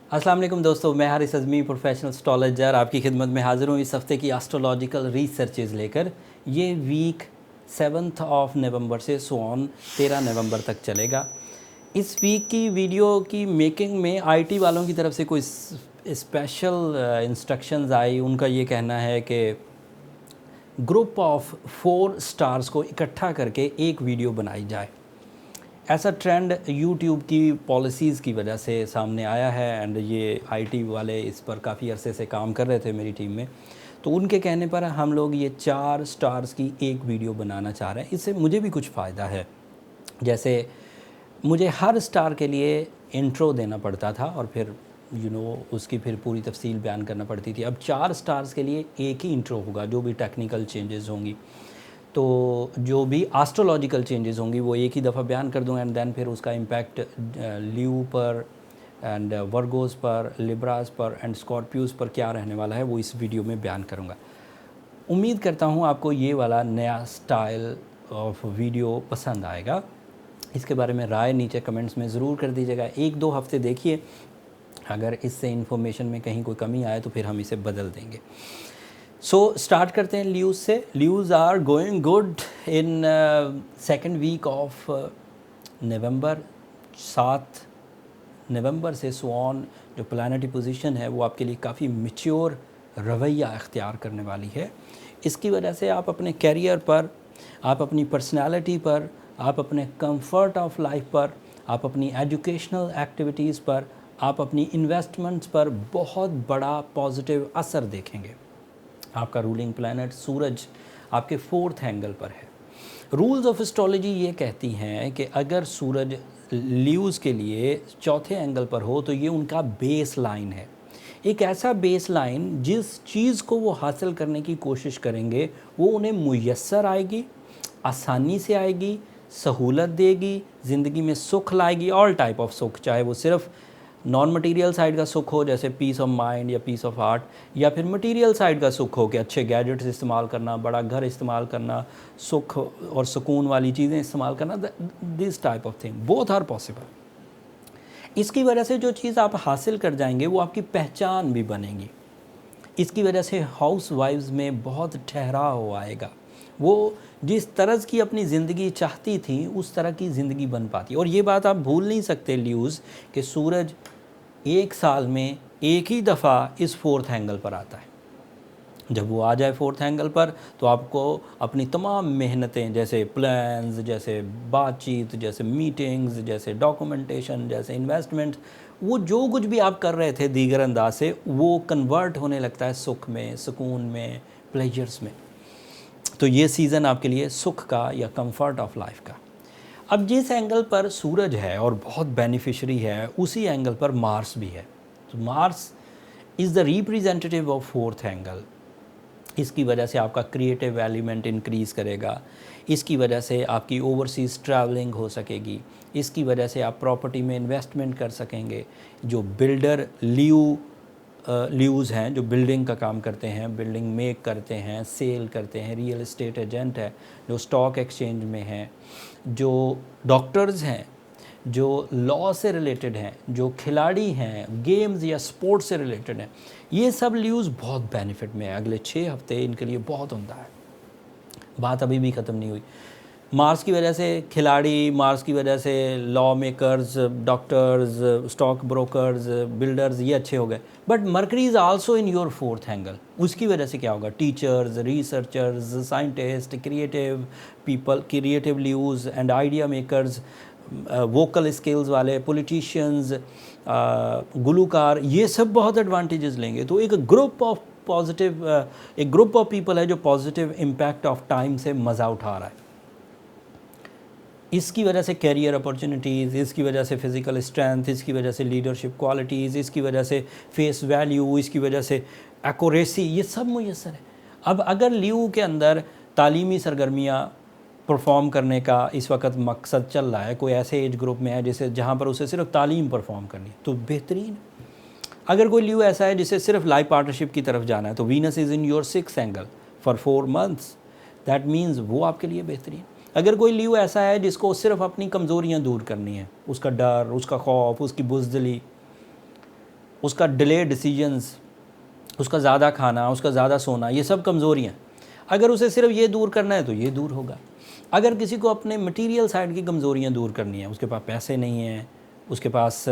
अस्सलाम वालेकुम दोस्तों, मैं हारिस अज़मी प्रोफेशनल एस्ट्रोलॉजर आपकी खिदमत में हाज़िर हूँ इस हफ़्ते की एस्ट्रोलॉजिकल रिसर्चेज़ लेकर। ये वीक 7 नवंबर से ऑन 13 नवंबर तक चलेगा। इस वीक की वीडियो की मेकिंग में आईटी वालों की तरफ से कोई स्पेशल इंस्ट्रक्शंस आई। उनका ये कहना है कि ग्रुप ऑफ 4 स्टार्स को इकट्ठा करके एक वीडियो बनाई जाए। ऐसा ट्रेंड यूट्यूब की पॉलिसीज़ की वजह से सामने आया है एंड ये आईटी वाले इस पर काफ़ी अरसे से काम कर रहे थे मेरी टीम में। तो उनके कहने पर हम लोग ये 4 स्टार्स की एक वीडियो बनाना चाह रहे हैं। इससे मुझे भी कुछ फ़ायदा है। जैसे मुझे हर स्टार के लिए इंट्रो देना पड़ता था और फिर उसकी फिर पूरी तफसील बयान करना पड़ती थी। अब 4 स्टार्स के लिए एक ही इंट्रो होगा। जो भी टेक्निकल चेंजेस होंगी, तो जो भी एस्ट्रोलॉजिकल चेंजेस होंगी वो एक ही दफ़ा बयान कर दूँगा एंड देन फिर उसका इम्पैक्ट ल्यू पर एंड वर्गोस पर, लिब्रास पर एंड स्कॉर्पियोस पर क्या रहने वाला है वो इस वीडियो में बयान करूँगा। उम्मीद करता हूँ आपको ये वाला नया स्टाइल ऑफ वीडियो पसंद आएगा। इसके बारे में राय नीचे कमेंट्स में ज़रूर कर दीजिएगा। 1-2 हफ़्ते देखिए, अगर इससे इन्फॉर्मेशन में कहीं कोई कमी आए तो फिर हम इसे बदल देंगे। स्टार्ट करते हैं ल्यूज़ से। Leos are going good in second week of November. 7 नवंबर से ऑन जो प्लानेटरी पोजीशन है वो आपके लिए काफ़ी मैच्योर रवैया इख्तियार करने वाली है। इसकी वजह से आप अपने कैरियर पर, आप अपनी पर्सनालिटी पर, आप अपने कंफर्ट ऑफ लाइफ पर, आप अपनी एजुकेशनल एक्टिविटीज़ पर, आप अपनी इन्वेस्टमेंट्स पर बहुत बड़ा पॉजिटिव असर देखेंगे। आपका रूलिंग प्लैनेट सूरज आपके 4th एंगल पर है। रूल्स ऑफ एस्ट्रोलॉजी ये कहती हैं कि अगर सूरज ल्यूज़ के लिए 4थे एंगल पर हो तो ये उनका बेस लाइन है। एक ऐसा बेस लाइन जिस चीज़ को वो हासिल करने की कोशिश करेंगे वो उन्हें मुयस्सर आएगी, आसानी से आएगी, सहूलत देगी, ज़िंदगी में सुख लाएगी। ऑल टाइप ऑफ सुख, चाहे वो सिर्फ नॉन मटेरियल साइड का सुख हो जैसे पीस ऑफ माइंड या पीस ऑफ हार्ट, या फिर मटेरियल साइड का सुख हो कि अच्छे गैजेट्स इस्तेमाल करना, बड़ा घर इस्तेमाल करना, सुख और सुकून वाली चीज़ें इस्तेमाल करना। This type of thing both are possible. इसकी वजह से जो चीज़ आप हासिल कर जाएंगे वो आपकी पहचान भी बनेगी। इसकी वजह से हाउस वाइफ्स में बहुत ठहराव आएगा। वो जिस तरह की अपनी ज़िंदगी चाहती थी उस तरह की ज़िंदगी बन पाती। और ये बात आप भूल नहीं सकते ल्यूज़ कि सूरज एक साल में एक ही दफ़ा इस 4th एंगल पर आता है। जब वो आ जाए 4th एंगल पर तो आपको अपनी तमाम मेहनतें, जैसे प्लान्स, जैसे बातचीत, जैसे मीटिंग्स, जैसे डॉक्यूमेंटेशन, जैसे इन्वेस्टमेंट, वो जो कुछ भी आप कर रहे थे दीगर अंदाज से, वो कन्वर्ट होने लगता है सुख में, सुकून में, प्लेजर्स में। तो ये सीज़न आपके लिए सुख का या कंफर्ट ऑफ लाइफ का। अब जिस एंगल पर सूरज है और बहुत बेनिफिशरी है उसी एंगल पर मार्स भी है। तो Mars is the representative of 4th angle. इसकी वजह से आपका क्रिएटिव एलिमेंट इंक्रीज़ करेगा। इसकी वजह से आपकी ओवरसीज़ ट्रैवलिंग हो सकेगी। इसकी वजह से आप प्रॉपर्टी में इन्वेस्टमेंट कर सकेंगे। जो बिल्डर ल्यूज़ हैं, जो बिल्डिंग का काम करते हैं, बिल्डिंग मेक करते हैं, सेल करते हैं, रियल एस्टेट एजेंट है, जो स्टॉक एक्सचेंज में हैं, जो डॉक्टर्स हैं, जो लॉ से रिलेटेड हैं, जो खिलाड़ी हैं, गेम्स या स्पोर्ट्स से रिलेटेड हैं, ये सब ल्यूज़ बहुत बेनिफिट में है। अगले 6 हफ्ते इनके लिए बहुत उम्दा है। बात अभी भी ख़त्म नहीं हुई। मार्स की वजह से खिलाड़ी, मार्स की वजह से law makers, doctors, stock brokers, builders, ये अच्छे हो गए। But Mercury is also in your 4th angle. उसकी वजह से क्या होगा? Teachers, researchers, scientist, creative people, creative Leos and idea makers, vocal skills वाले, पॉलिटिशियंस, गुलूकार, ये सब बहुत एडवांटेजेस लेंगे। तो एक ग्रुप ऑफ एक ग्रुप ऑफ पीपल है जो पॉजिटिव इम्पैक्ट ऑफ टाइम से मज़ा उठा रहा है। इसकी वजह से कैरियर अपॉर्चुनिटीज़, इसकी वजह से फ़िज़िकल स्ट्रेंथ, इसकी वजह से लीडरशिप क्वालिटीज़, इसकी वजह से फेस वैल्यू, इसकी वजह से एक्यूरेसी, ये सब मुयस्सर है। अब अगर ल्यू के अंदर तालीमी सरगर्मियाँ परफॉर्म करने का इस वक्त मकसद चल रहा है, कोई ऐसे एज ग्रुप में है जिसे जहाँ पर उसे सिर्फ तालीम परफॉर्म करनी है, तो बेहतरीन। अगर कोई ल्यू ऐसा है जिसे सिर्फ लाइफ पार्टनरशिप की तरफ जाना है, तो Venus is in your 6th angle for 4 months. That means वो आपके लिए बेहतरीन। अगर कोई ल्यू ऐसा है जिसको सिर्फ अपनी कमज़ोरियाँ दूर करनी है, उसका डर, उसका खौफ, उसकी बुज़दिली, उसका डिले डिसीजंस, उसका ज़्यादा खाना, उसका ज़्यादा सोना, ये सब कमज़ोरियाँ। अगर उसे सिर्फ ये दूर करना है तो ये दूर होगा। अगर किसी को अपने मटेरियल साइड की कमज़ोरियाँ दूर करनी है, उसके पास पैसे नहीं हैं, उसके पास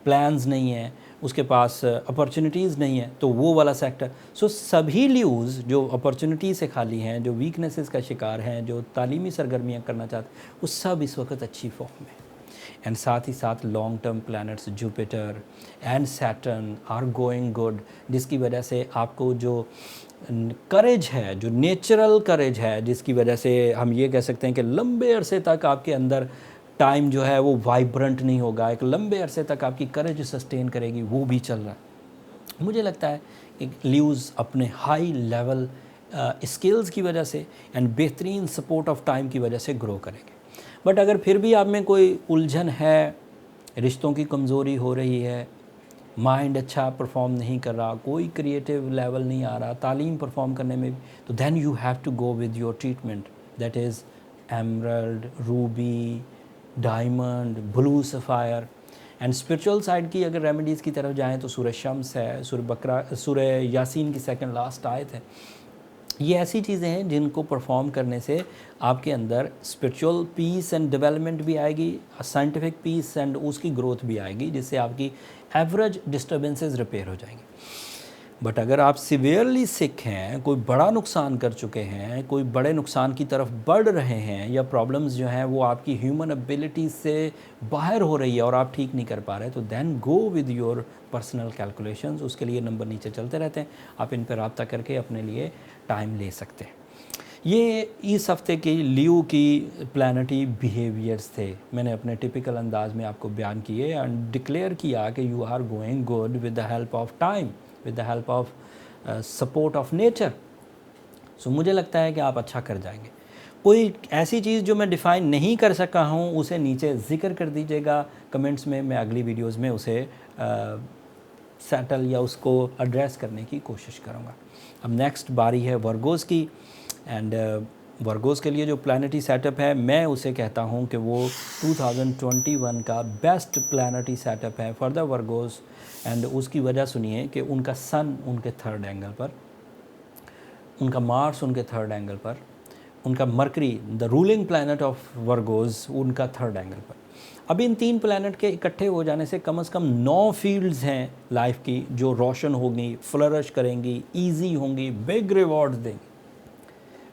प्लान्स नहीं है, उसके पास अपॉर्चुनिटीज़ नहीं है, तो वो वाला सेक्टर। सो सभी ल्यूज़ जो अपॉर्चुनिटी से खाली हैं, जो वीकनेसेस का शिकार हैं, जो तालीमी सरगर्मियाँ करना चाहते हैं, वो सब इस वक्त अच्छी फॉर्म में। एंड साथ ही साथ long term planets Jupiter and Saturn are going good, जिसकी वजह से आपको जो करेज है, जो नेचुरल करेज है, जिसकी वजह से हम ये कह सकते हैं कि लंबे अरसे तक आपके अंदर टाइम जो है वो वाइब्रेंट नहीं होगा, एक लंबे अरसे तक आपकी करेज सस्टेन करेगी, वो भी चल रहा है। मुझे लगता है कि ल्यूज़ अपने हाई लेवल स्किल्स की वजह से एंड बेहतरीन सपोर्ट ऑफ टाइम की वजह से ग्रो करेंगे। बट अगर फिर भी आप में कोई उलझन है, रिश्तों की कमज़ोरी हो रही है, माइंड अच्छा परफॉर्म नहीं कर रहा, कोई क्रिएटिव लेवल नहीं आ रहा तालीम परफॉर्म करने में, तो then you have to go with your treatment, that is emerald, ruby, diamond, blue sapphire. And spiritual side की अगर रेमेडीज़ की तरफ जाएँ तो सूरह शम्स है, सूरह बकरा, सूरह यासीन की सेकंड लास्ट आयत है। ये ऐसी चीज़ें हैं जिनको परफॉर्म करने से आपके अंदर स्पिरिचुअल पीस एंड डेवलपमेंट भी आएगी, साइंटिफिक पीस एंड उसकी ग्रोथ भी आएगी, जिससे आपकी एवरेज डिस्टर्बेंसेस रिपेयर हो जाएंगी। बट अगर आप सिवियरली सिक हैं, कोई बड़ा नुकसान कर चुके हैं, कोई बड़े नुकसान की तरफ बढ़ रहे हैं, या प्रॉब्लम्स जो हैं वो आपकी ह्यूमन एबिलिटीज़ से बाहर हो रही है और आप ठीक नहीं कर पा रहे, तो then go with your personal calculations. उसके लिए नंबर नीचे चलते रहते हैं, आप इन पर रब्ता करके अपने लिए टाइम ले सकते हैं। ये इस हफ्ते की लियो की प्लानिटरी बिहेवियर्स थे, मैंने अपने टिपिकल अंदाज में आपको बयान किए एंड डिक्लेयर किया कि you are going good with the help of time, with the help of support of nature. So मुझे लगता है कि आप अच्छा कर जाएंगे। कोई ऐसी चीज़ जो मैं डिफ़ाइन नहीं कर सका हूँ उसे नीचे ज़िक्र कर दीजिएगा कमेंट्स में, मैं अगली वीडियोज़ में उसे सेटल या उसको एड्रेस करने की कोशिश करूँगा। अब नेक्स्ट बारी है वर्गोज़ की, एंड वर्गोज़ के लिए जो प्लानिटरी सेटअप है, मैं उसे कहता हूँ कि वो 2021 का बेस्ट प्लानिटरी सेटअप है फॉर द वर्गोज़। एंड उसकी वजह सुनिए कि उनका सन उनके थर्ड एंगल पर, उनका मार्स उनके थर्ड एंगल पर, उनका Mercury the ruling planet of Virgos उनका थर्ड एंगल पर। अब इन तीन प्लैनेट के इकट्ठे हो जाने से कम से कम 9 फील्ड्स हैं लाइफ की जो रोशन होंगी, फ्लरिश करेंगी, ईजी होंगी, बिग रिवॉर्ड्स देंगी।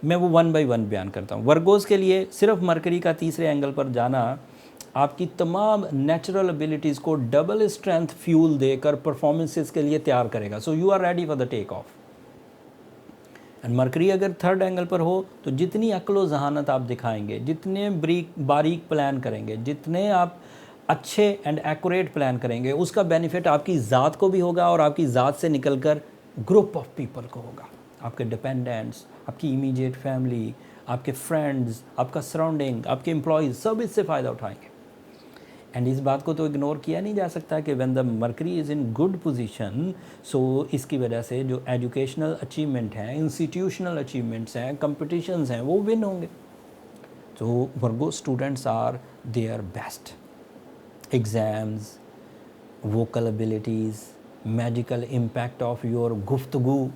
मैं वो वन बाय वन बयान करता हूँ। वर्गोज़ के लिए सिर्फ मरकरी का तीसरे एंगल पर जाना आपकी तमाम नेचुरल एबिलिटीज़ को डबल स्ट्रेंथ फ्यूल देकर परफॉर्मेंसेस के लिए तैयार करेगा। So you are ready for the take off. And Mercury अगर थर्ड एंगल पर हो तो जितनी अक्ल व जहानत आप दिखाएंगे, जितने बारीक प्लान करेंगे, जितने आप अच्छे एंड एक्यूरेट प्लान करेंगे, उसका बेनिफिट आपकी ज़ात को भी होगा और आपकी ज़ात से निकलकर ग्रुप ऑफ पीपल को होगा। आपके डिपेंडेंट्स, आपकी इमीडिएट फैमिली, आपके फ्रेंड्स, आपका सराउंडिंग, आपके एम्प्लॉयज़ सब इससे फ़ायदा उठाएंगे। एंड इस बात को तो इग्नोर किया नहीं जा सकता कि when the Mercury is in good position, so इसकी वजह से जो एजुकेशनल अचीवमेंट हैं, इंस्टीट्यूशनल अचीवमेंट्स हैं, कंपटीशंस हैं, वो विन होंगे। तो Virgo students are their best. Exams, vocal abilities, magical impact of your गुफ्तगू,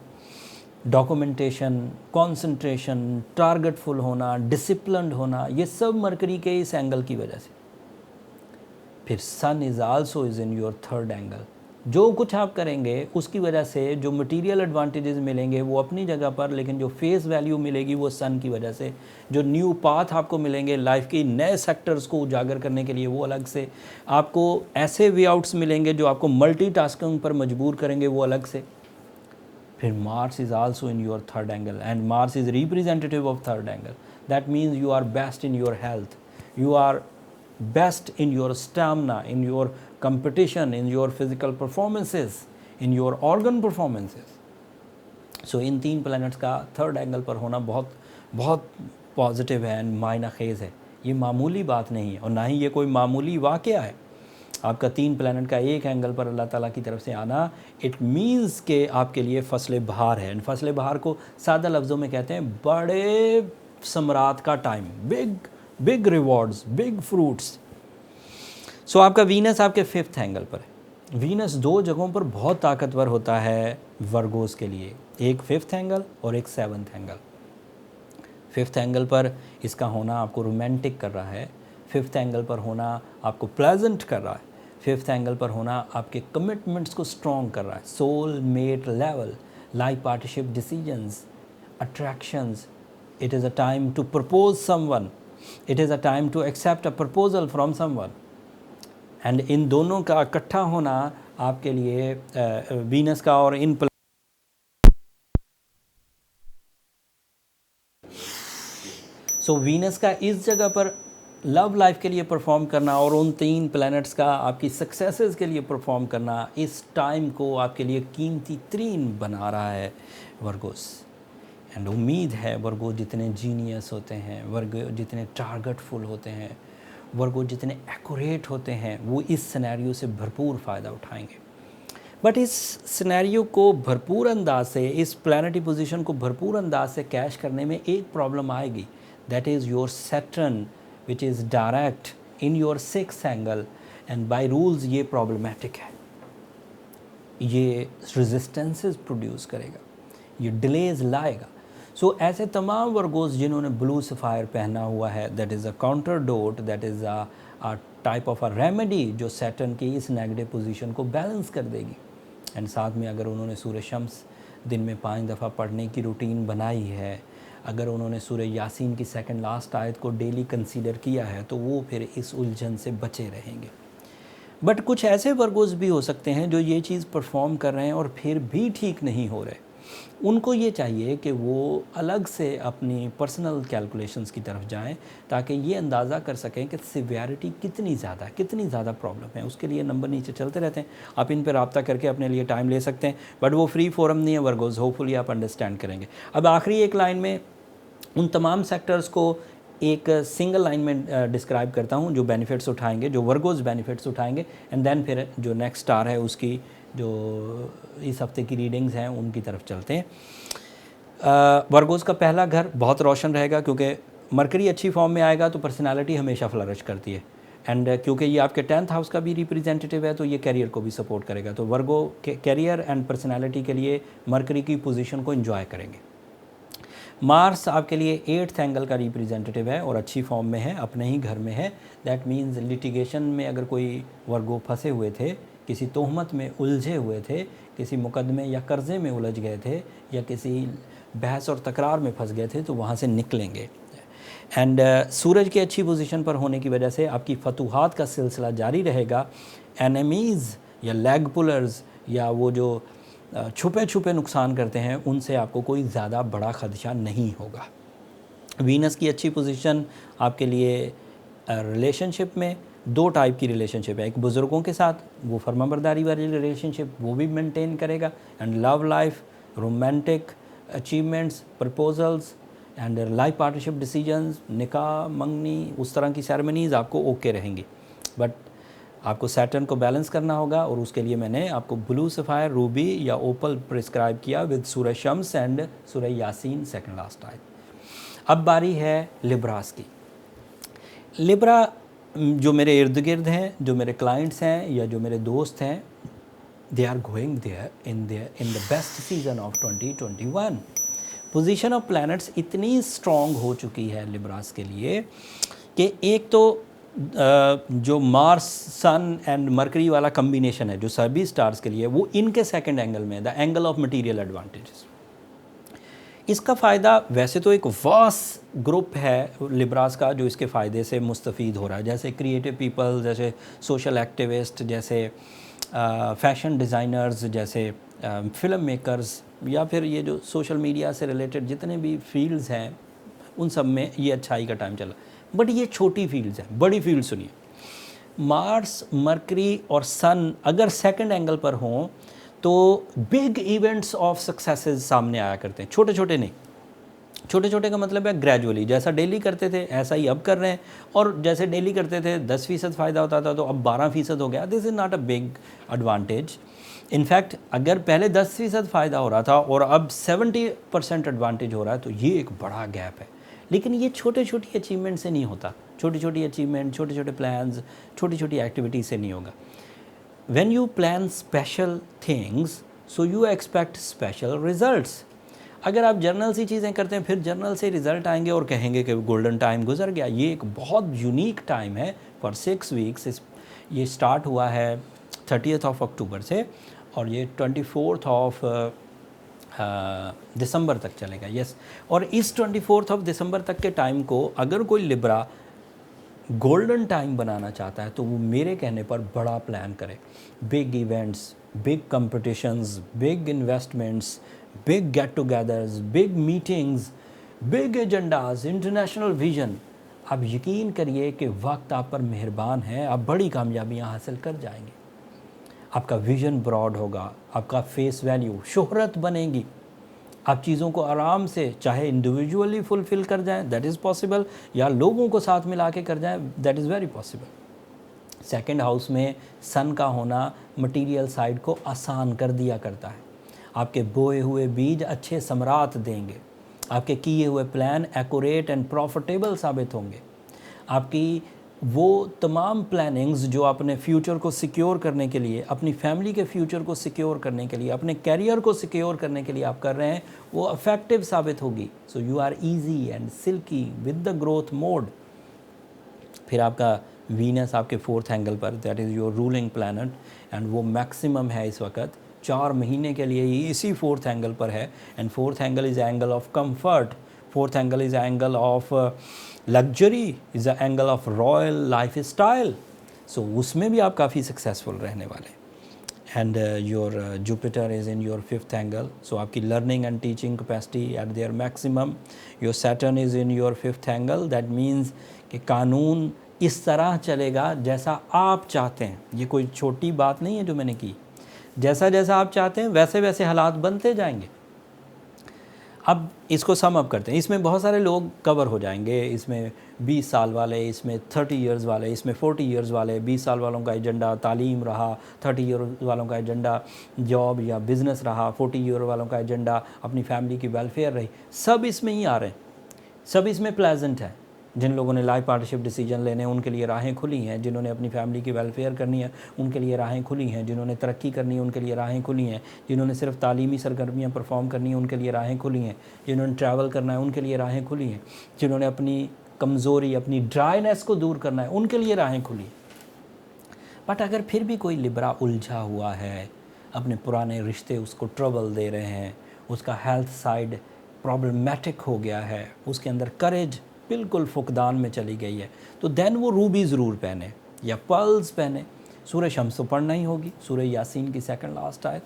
डॉक्यूमेंटेशन, कंसंट्रेशन, टारगेटफुल होना, डिसिप्लिन्ड होना, ये सब मरकरी के इस एंगल की वजह से। फिर sun is also is in your third angle. जो कुछ आप करेंगे उसकी वजह से जो मटेरियल एडवांटेजेस मिलेंगे वो अपनी जगह पर, लेकिन जो फेस वैल्यू मिलेगी वो सन की वजह से। जो न्यू पाथ आपको मिलेंगे लाइफ के नए सेक्टर्स को उजागर करने के लिए, वो अलग से। आपको ऐसे वे आउट्स मिलेंगे जो आपको मल्टीटास्किंग पर मजबूर करेंगे, वो अलग से। फिर Mars is also in your third angle and Mars is representative of third angle. That means you are best in your health, you are best in your stamina, in your competition, in your physical performances, in your organ performances. So इन तीन planets का third angle पर होना बहुत बहुत positive है and मायना खेज़ है। ये मामूली बात नहीं है और ना ही ये कोई मामूली वाक़या है। आपका तीन प्लैनेट का एक एंगल पर अल्लाह ताला की तरफ से आना, इट मीन्स के आपके लिए फसल बहार है। एंड फसल बहार को सादा लफ्ज़ों में कहते हैं बड़े समरात का time, big rewards, big fruits. So आपका वीनस आपके फिफ्थ एंगल पर है। वीनस दो जगहों पर बहुत ताकतवर होता है वर्गोस के लिए, एक फिफ्थ एंगल और एक सेवन्थ एंगल। फिफ्थ एंगल पर इसका होना आपको रोमांटिक कर रहा है, फिफ्थ एंगल पर होना आपको प्लेजेंट कर रहा है, फिफ्थ एंगल पर होना आपके कमिटमेंट्स को स्ट्रॉन्ग कर रहा है, soul mate level, life partnership decisions, attractions. It is a time to propose someone, it is a time to accept a proposal from someone. And इन दोनों का इकट्ठा होना आपके लिए वीनस का और इन सो वीनस का इस जगह पर लव लाइफ के लिए परफॉर्म करना और उन तीन प्लैनेट्स का आपकी सक्सेसेस के लिए परफॉर्म करना इस टाइम को आपके लिए कीमती तरीन बना रहा है वर्गोस। एंड उम्मीद है वर्गो जितने जीनियस होते हैं, वर्गो जितने टारगेटफुल होते हैं, वर्गो जितने एक्यूरेट होते हैं, वो इस सिनेरियो से भरपूर फ़ायदा उठाएंगे। बट इस सिनेरियो को भरपूर अंदाज से, इस प्लानिटरी पोजीशन को भरपूर अंदाज से कैश करने में एक प्रॉब्लम आएगी, that is your Saturn which is direct in your sixth angle. And by rules ये प्रॉब्लमेटिक है, ये रेजिस्टेंसेस प्रोड्यूस करेगा, ये डिलेज लाएगा। सो ऐसे तमाम वर्गोस जिन्होंने ब्लू सफ़ायर पहना हुआ है, that is a counter dot, that is a type of a remedy जो सैटर्न की इस नेगेटिव पोजीशन को बैलेंस कर देगी। एंड साथ में अगर उन्होंने सूरह शम्स दिन में 5 दफ़ा पढ़ने की रूटीन बनाई है, अगर उन्होंने सूरह यासीन की सेकंड लास्ट आयत को डेली कंसीडर किया है, तो वो फिर इस उलझन से बचे रहेंगे। बट कुछ ऐसे वर्गोस भी हो सकते हैं जो ये चीज़ परफॉर्म कर रहे हैं और फिर भी ठीक नहीं हो रहे। उनको ये चाहिए कि वो अलग से अपनी पर्सनल कैलकुलेशंस की तरफ जाएं ताकि ये अंदाज़ा कर सकें कि सिवियरिटी कितनी ज़्यादा है, कितनी ज़्यादा प्रॉब्लम है। उसके लिए नंबर नीचे चलते रहते हैं, आप इन पर रब्ता करके अपने लिए टाइम ले सकते हैं। बट वो फ्री फोरम नहीं है वर्गोस, होपफुली आप अंडरस्टैंड करेंगे। अब आखिरी एक लाइन में उन तमाम सेक्टर्स को एक सिंगल लाइन में डिस्क्राइब करता हूँ जो बेनिफिट्स उठाएंगे, जो वर्गोस बेनिफिट्स उठाएंगे। एंड देन फिर जो नेक्स्ट स्टार है उसकी जो इस हफ्ते की रीडिंग्स हैं उनकी तरफ चलते हैं। वर्गोस का पहला घर बहुत रोशन रहेगा क्योंकि मरकरी अच्छी फॉर्म में आएगा तो पर्सनालिटी हमेशा फ्लरिश करती है। एंड क्योंकि ये आपके 10th हाउस का भी रिप्रेजेंटेटिव है तो ये कैरियर को भी सपोर्ट करेगा। तो वर्गो कैरियर एंड पर्सनालिटी के लिए मरकरी की पोजीशन को एंजॉय करेंगे। मार्स आपके लिए 8th एंगल का रिप्रेजेंटेटिव है और अच्छी फॉर्म में है, अपने ही घर में है। दैट मीन्स लिटिगेशन में अगर कोई वर्गो फंसे हुए थे, किसी तोहमत में उलझे हुए थे, किसी मुकदमे या कर्ज़े में उलझ गए थे या किसी बहस और तकरार में फंस गए थे, तो वहाँ से निकलेंगे। एंड सूरज की अच्छी पोजीशन पर होने की वजह से आपकी फतूहात का सिलसिला जारी रहेगा। एनिमीज़ या लेग पुलर्स या वो जो छुपे छुपे नुकसान करते हैं उनसे आपको कोई ज़्यादा बड़ा ख़दशा नहीं होगा। वीनस की अच्छी पोजीशन आपके लिए रिलेशनशिप में दो टाइप की रिलेशनशिप है, एक बुज़ुर्गों के साथ वो फर्माबरदारी वाली रिलेशनशिप वो भी मेंटेन करेगा। And love life, romantic achievements, proposals and life partnership decisions, निकाह, मंगनी, उस तरह की सेरेमनीज़ आपको ओके रहेंगी। बट आपको सैटर्न को बैलेंस करना होगा और उसके लिए मैंने आपको ब्लू सफ़ायर, रूबी या ओपल प्रिस्क्राइब किया विद सूरह शम्स एंड सूरह यासीन सेकंड लास्ट आयत। अब बारी है लिब्रास की। लिब्रा जो मेरे इर्द गिर्द हैं, जो मेरे क्लाइंट्स हैं या जो मेरे दोस्त हैं, they are going there in the best season of 2021। Position of planets इतनी स्ट्रॉन्ग हो चुकी है लिब्रास के लिए कि एक तो जो मार्स, सन एंड मरकरी वाला कम्बिनेशन है जो सभी स्टार्स के लिए, वो इनके सेकंड एंगल में, the angle of material advantages. इसका फ़ायदा वैसे तो एक वास्ट ग्रुप है लिब्रास का जो इसके फ़ायदे से मुस्तफ़ीद हो रहा है, जैसे क्रिएटिव पीपल, जैसे सोशल एक्टिविस्ट, जैसे फैशन डिज़ाइनर्स, जैसे फिल्म मेकर्स, या फिर ये जो सोशल मीडिया से रिलेटेड जितने भी फील्ड्स हैं उन सब में ये अच्छाई का टाइम चला। बट ये छोटी फील्ड्स हैं, बड़ी फील्ड सुनिए। मार्स, मरकरी और सन अगर सेकंड एंगल पर हों तो बिग इवेंट्स ऑफ सक्सेसेस सामने आया करते हैं, छोटे छोटे नहीं। छोटे छोटे का मतलब है ग्रेजुअली, जैसा डेली करते थे ऐसा ही अब कर रहे हैं, और जैसे डेली करते थे 10% फ़ायदा होता था तो अब 12% हो गया। This is not a big advantage. In fact अगर पहले 10% फ़ायदा हो रहा था और अब 70% एडवांटेज हो रहा है तो ये एक बड़ा गैप है। लेकिन ये छोटे छोटी अचीवमेंट से नहीं होता, छोटी छोटी अचीवमेंट, छोटे छोटे प्लान्स, छोटी छोटी एक्टिविटी से नहीं होगा। When you plan special things so you expect special results. अगर आप जर्नल सी चीज़ें करते हैं फिर जर्नल से रिज़ल्ट आएंगे और कहेंगे कि गोल्डन टाइम गुजर गया। ये एक बहुत यूनिक टाइम है फॉर 6 वीक्स। ये स्टार्ट हुआ है 30th ऑफ अक्टूबर से और ये 24th ऑफ दिसंबर तक चलेगा। यस, और इस 24th ऑफ दिसंबर तक के टाइम को अगर कोई लिब्रा गोल्डन टाइम बनाना चाहता है तो वो मेरे कहने पर बड़ा प्लान करे। Big events, big competitions, big investments, big get togethers, big meetings, big agendas, international vision. आप यकीन करिए कि वक्त आप पर मेहरबान है, आप बड़ी कामयाबियां हासिल कर जाएंगे। आपका विजन ब्रॉड होगा, आपका फेस वैल्यू, शोहरत बनेगी। आप चीज़ों को आराम से चाहे इंडिविजुअली फुलफ़िल कर जाएं, दैट इज़ पॉसिबल, या लोगों को साथ मिला के कर जाएं, that is very possible. Second house में सन का होना मटेरियल साइड को आसान कर दिया करता है। आपके बोए हुए बीज अच्छे समरात देंगे, आपके किए हुए प्लान एक्यूरेट एंड प्रॉफिटेबल साबित होंगे। आपकी वो तमाम प्लानिंग्स जो अपने फ्यूचर को सिक्योर करने के लिए, अपनी फैमिली के फ्यूचर को सिक्योर करने के लिए, अपने कैरियर को सिक्योर करने के लिए आप कर रहे हैं, वो इफेक्टिव साबित होगी। So you are easy and silky with the growth mode. फिर आपका वीनस आपके 4th एंगल पर, that is your ruling planet, and वो मैक्सिमम है इस वक्त 4 महीने के लिए ही इसी 4th एंगल पर है। And 4th angle is angle of comfort, 4th angle is angle of luxury, is a angle of royal life style. So उसमें भी आप काफ़ी सक्सेसफुल रहने वाले। And your Jupiter is in your 5th angle, so आपकी learning and teaching capacity at their maximum. Your Saturn is in your 5th angle, that means कि कानून इस तरह चलेगा जैसा आप चाहते हैं। ये कोई छोटी बात नहीं है जो मैंने की, जैसा जैसा आप चाहते हैं वैसे वैसे हालात बनते जाएंगे। अब इसको सम अप करते हैं, इसमें बहुत सारे लोग कवर हो जाएंगे। इसमें 20 साल वाले, इसमें 30 इयर्स वाले, इसमें 40 इयर्स वाले। 20 साल वालों का एजेंडा तालीम रहा, 30 ईयर वालों का एजेंडा जॉब या बिज़नेस रहा, 40 ईयर वालों का एजेंडा अपनी फैमिली की वेलफेयर रही। सब इसमें ही आ रहे हैं, सब इसमें प्लेजेंट है। जिन लोगों ने लाइफ पार्टनरशिप डिसीजन लेने हैं उनके लिए राहें खुली हैं, जिन्होंने अपनी फैमिली की वेलफेयर करनी है उनके लिए राहें खुली हैं, जिन्होंने तरक्की करनी है उनके लिए राहें खुली हैं, जिन्होंने सिर्फ तालीमी सरगर्मियाँ परफॉर्म करनी है उनके लिए राहें खुली हैं, जिन्होंने ट्रैवल करना है उनके लिए राहें खुली हैं, जिन्होंने अपनी कमज़ोरी, अपनी ड्राइनेस को दूर करना है उनके लिए राहें खुली हैं। बट अगर फिर भी कोई लिब्रा उलझा हुआ है, अपने पुराने रिश्ते उसको ट्रबल दे रहे हैं, उसका हेल्थ साइड प्रॉब्लमेटिक हो गया है, उसके अंदर करेज बिल्कुल फुकदान में चली गई है, तो देन वो रूबी ज़रूर पहने या पर्ल्स पहने। सूरह शम्स तो पढ़ना ही होगी, सूरह यासीन की 2nd लास्ट आयत।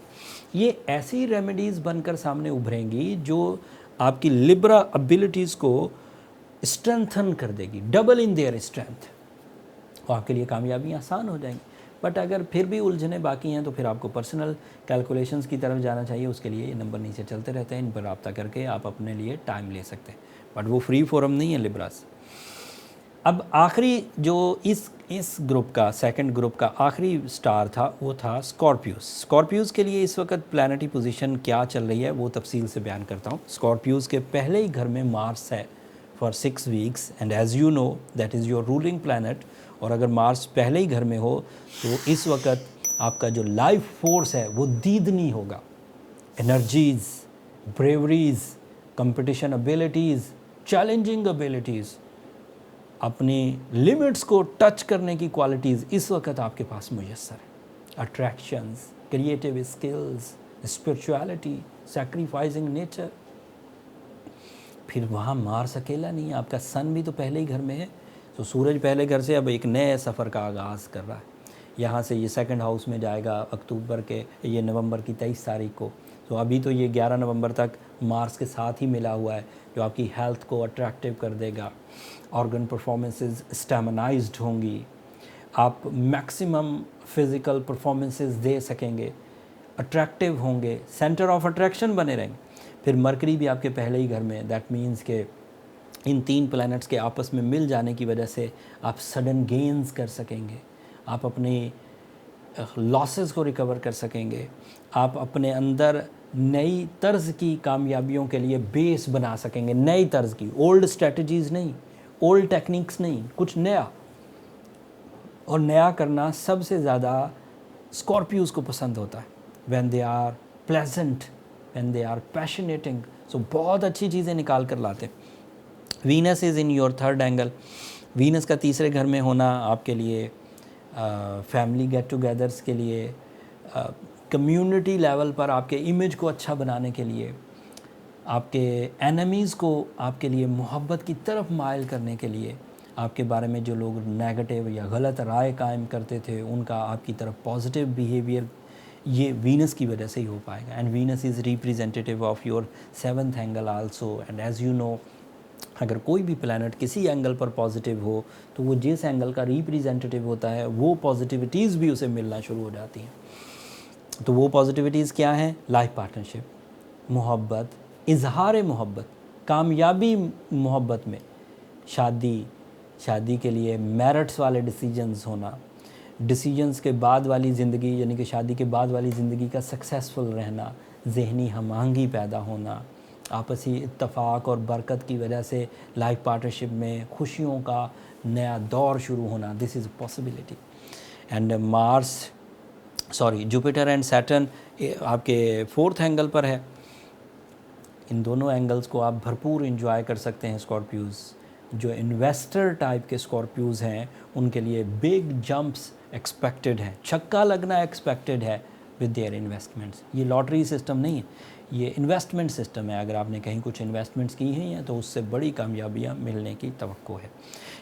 ये ऐसी रेमेडीज़ बनकर सामने उभरेंगी जो आपकी लिब्रा एबिलिटीज़ को स्ट्रेंथन कर देगी, डबल इन देयर स्ट्रेंथ, और आपके लिए कामयाबी आसान हो जाएंगी। बट अगर फिर भी उलझने बाकी हैं तो फिर आपको पर्सनल कैलकुलेशंस की तरफ जाना चाहिए। उसके लिए ये नंबर नीचे चलते रहते हैं, इन पर रब्ता करके आप अपने लिए टाइम ले सकते हैं, बट वो फ्री फोरम नहीं है लिब्रास। अब आखिरी जो इस ग्रुप का, 2nd ग्रुप का आखिरी स्टार था वो था स्कॉर्पियोस। स्कॉर्पियोस के लिए इस वक्त प्लानिटरी पोजीशन क्या चल रही है वो तफसील से बयान करता हूँ। स्कॉर्पियोस के पहले ही घर में मार्स है for 6 weeks, and as you know that is your ruling planet. और अगर मार्स पहले ही घर में हो तो इस वक्त आपका जो लाइफ फोर्स है वो दीदनी होगा। Energies, braveries, competition abilities, challenging abilities, अपनी लिमिट्स को टच करने की क्वालिटीज़ इस वक्त आपके पास मुयस्सर है। Attractions, creative skills, spirituality, sacrificing nature. फिर वहाँ मार्स अकेला नहीं है, आपका सन भी तो पहले ही घर में है। तो सूरज पहले घर से अब एक नए सफ़र का आगाज़ कर रहा है। यहाँ से ये 2nd हाउस में जाएगा अक्टूबर के, ये नवंबर की 23 तारीख को। तो अभी तो ये 11 नवंबर तक मार्स के साथ ही मिला हुआ है, जो आपकी हेल्थ को अट्रैक्टिव कर देगा। ऑर्गन परफॉर्मेंसेस स्टेमिनाइज्ड होंगी, आप मैक्सिमम फिज़िकल परफॉर्मेंसेस दे सकेंगे, अट्रैक्टिव होंगे, सेंटर ऑफ अट्रैक्शन बने रहेंगे। फिर मरकरी भी आपके पहले ही घर में, दैट मीन्स के इन 3 प्लैनेट्स के आपस में मिल जाने की वजह से आप सडन गेन्स कर सकेंगे, आप अपनी लॉसेस को रिकवर कर सकेंगे, आप अपने अंदर नई तर्ज की कामयाबियों के लिए बेस बना सकेंगे। नई तर्ज की, ओल्ड स्ट्रेटजीज़ नहीं, ओल्ड टेक्निक्स नहीं, कुछ नया। और नया करना सबसे ज़्यादा स्कॉर्पियोज को पसंद होता है when they are pleasant, when they are passionating, so बहुत अच्छी चीज़ें निकाल कर लाते। Venus is in your third angle. Venus का तीसरे घर में होना आपके लिए फैमिली गेट टुगेदर्स के लिए, कम्युनिटी लेवल पर आपके इमेज को अच्छा बनाने के लिए, आपके एनिमीज़ को आपके लिए मोहब्बत की तरफ माइल करने के लिए, आपके बारे में जो लोग नेगेटिव या गलत राय कायम करते थे उनका आपकी तरफ पॉजिटिव बिहेवियर, ये वीनस की वजह से ही हो पाएगा। And Venus is representative of your seventh angle also. And as you know, अगर कोई भी प्लैनेट किसी एंगल पर पॉजिटिव हो तो वो जिस एंगल का रिप्रेजेंटेटिव होता है वो पॉजिटिविटीज़ भी उसे मिलना शुरू हो जाती हैं। तो वो पॉजिटिविटीज़ क्या हैं? लाइफ पार्टनरशिप, मोहब्बत, इजहार मोहब्बत, कामयाबी मोहब्बत में, शादी के लिए मेरिट्स वाले डिसीजंस होना, डिसीजंस के बाद वाली ज़िंदगी यानी कि शादी के बाद वाली ज़िंदगी का सक्सेसफुल रहना, जहनी हम-आहंगी पैदा होना, आपसी इत्तफाक और बरकत की वजह से लाइफ पार्टनरशिप में खुशियों का नया दौर शुरू होना, this is a possibility. And Jupiter and Saturn आपके फोर्थ एंगल पर है। इन दोनों एंगल्स को आप भरपूर एंजॉय कर सकते हैं स्कॉर्पियोज़। जो इन्वेस्टर टाइप के स्कॉर्पियोज़ हैं उनके लिए बिग जंप्स एक्सपेक्टेड है, छक्का लगना एक्सपेक्टेड है विद देयर इन्वेस्टमेंट्स। ये लॉटरी सिस्टम नहीं है, ये इन्वेस्टमेंट सिस्टम है। अगर आपने कहीं कुछ इन्वेस्टमेंट्स की हैं तो उससे बड़ी कामयाबियाँ मिलने की तवक्को है।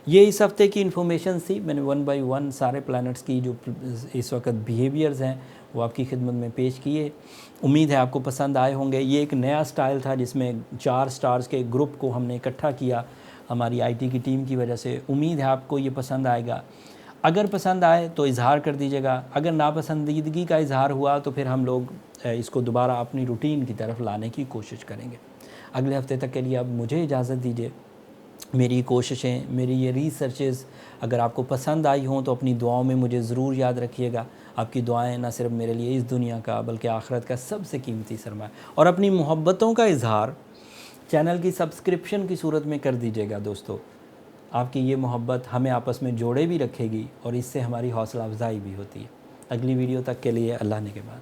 ये इस हफ्ते की इन्फॉर्मेशन थी। मैंने 1 बाय 1 सारे प्लैनेट्स की जो इस वक्त बिहेवियर्स हैं वो आपकी खिदमत में पेश किए। उम्मीद है आपको पसंद आए होंगे। ये एक नया स्टाइल था जिसमें 4 स्टार्स के ग्रुप को हमने इकट्ठा किया हमारी आईटी की टीम की वजह से। उम्मीद है आपको ये पसंद आएगा। अगर पसंद आए तो इजहार कर दीजिएगा, अगर नापसंदीदगी का इजहार हुआ तो फिर हम लोग इसको दोबारा अपनी रूटीन की तरफ लाने की कोशिश करेंगे। अगले हफ्ते तक के लिए अब मुझे इजाज़त दीजिए। मेरी कोशिशें, मेरी ये रिसर्चेज़ अगर आपको पसंद आई हों तो अपनी दुआओं में मुझे ज़रूर याद रखिएगा। आपकी दुआएं ना सिर्फ मेरे लिए इस दुनिया का बल्कि आखिरत का सबसे कीमती सरमाया। और अपनी मोहब्बतों का इजहार चैनल की सब्सक्रिप्शन की सूरत में कर दीजिएगा दोस्तों। आपकी ये मोहब्बत हमें आपस में जोड़े भी रखेगी और इससे हमारी हौसला अफजाई भी होती है। अगली वीडियो तक के लिए अल्लाह ने के बाद।